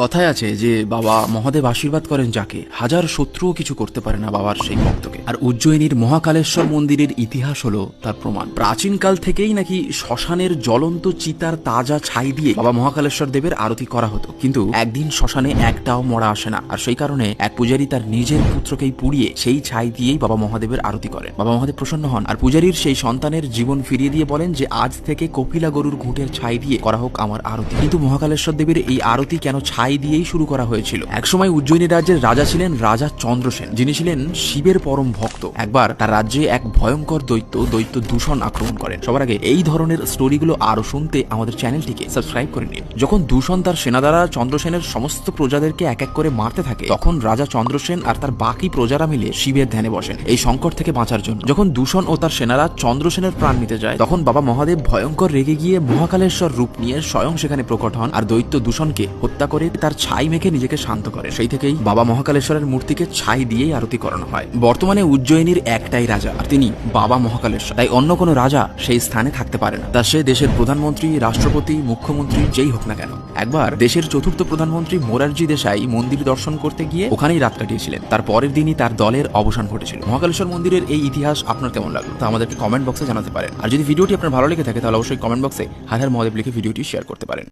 কথায় আছে যে বাবা মহাদেব আশীর্বাদ করেন যাকে, হাজার শত্রুও কিছু করতে পারে না বাবার সেই ভক্তকে। আর উজ্জয়িনীর মহাকালেশ্বর মন্দিরের ইতিহাস হলো তার প্রমাণ। প্রাচীনকাল থেকেই নাকি শ্মশানের জ্বলন্ত চিতার তাজা ছাই দিয়ে বাবা মহাকালেশ্বর দেবের আরতি করা হতো, কিন্তু একদিন শ্মশানে একটাও মরা আসে না। আর সেই কারণে এক পূজারী তার নিজের পুত্রকেই পুড়িয়ে সেই ছাই দিয়েই বাবা মহাদেবের আরতি করেন। বাবা মহাদেব প্রসন্ন হন আর পূজারীর সেই সন্তানের জীবন ফিরিয়ে দিয়ে বলেন যে আজ থেকে কপিলা গরুর ঘুঁটের ছাই দিয়ে করা হোক আমার আরতি। কিন্তু মহাকালেশ্বর দেবের এই আরতি কেন ছাই দিয়েই শুরু করা হয়েছিল? একসময় উজ্জয়িনী রাজ্যের রাজা ছিলেন রাজা চন্দ্রসেন, যিনি ছিলেন শিবের পরম ভক্ত। একবার তার রাজ্যে এক ভয়ঙ্কর দৈত্য দূষণ আক্রমণ করেন। সবার আগে এই ধরনের স্টোরিগুলো আরো শুনতে আমাদের চ্যানেলটিকে সাবস্ক্রাইব করে নিন। যখন দূষণ তার সেনা দ্বারা চন্দ্রসেনের সমস্ত প্রজাদেরকে এক এক করে মারতে থাকে, তখন রাজা চন্দ্রসেন আর তার বাকি প্রজারা মিলে শিবের ধ্যানে বসেন এই সংকট থেকে বাঁচার জন্য। যখন দূষণ ও তার সেনারা চন্দ্রসেনের প্রাণ নিতে যায়, তখন বাবা মহাদেব ভয়ঙ্কর রেগে গিয়ে মহাকালেশ্বর রূপ নিয়ে স্বয়ং সেখানে প্রকট হন আর দৈত্য দূষণকে হত্যা করে তার ছাই মেখে নিজেকে শান্ত করে। সেই থেকেই বাবা মহাকালেশ্বরের মূর্তিকে ছাই দিয়েই আরতি করানো হয়। বর্তমানে উজ্জয়িনীর একটাই রাজা, আর তিনি বাবা মহাকালেশ্বর। তাই অন্য কোনো রাজা সেই স্থানে থাকতে পারে না, তা সে দেশের প্রধানমন্ত্রী, রাষ্ট্রপতি, মুখ্যমন্ত্রী যেই হোক না কেন। একবার দেশের চতুর্থ প্রধানমন্ত্রী মোরারজি দেশাই মন্দির দর্শন করতে গিয়ে ওখানেই রাত কাটিয়েছিলেন। তার পরের দিনই তার দলের অবসান ঘটেছিল। মহাকালেশ্বর মন্দিরের এই ইতিহাস আপনার কেমন লাগলো তা আমাদেরকে কমেন্ট বক্সে জানাতে পারেন। আর যদি ভিডিওটি আপনার ভালো লেগে থাকে তাহলে অবশ্যই কমেন্ট বক্সে হর হর মহাদেব লিখে ভিডিওটি শেয়ার করতে পারেন।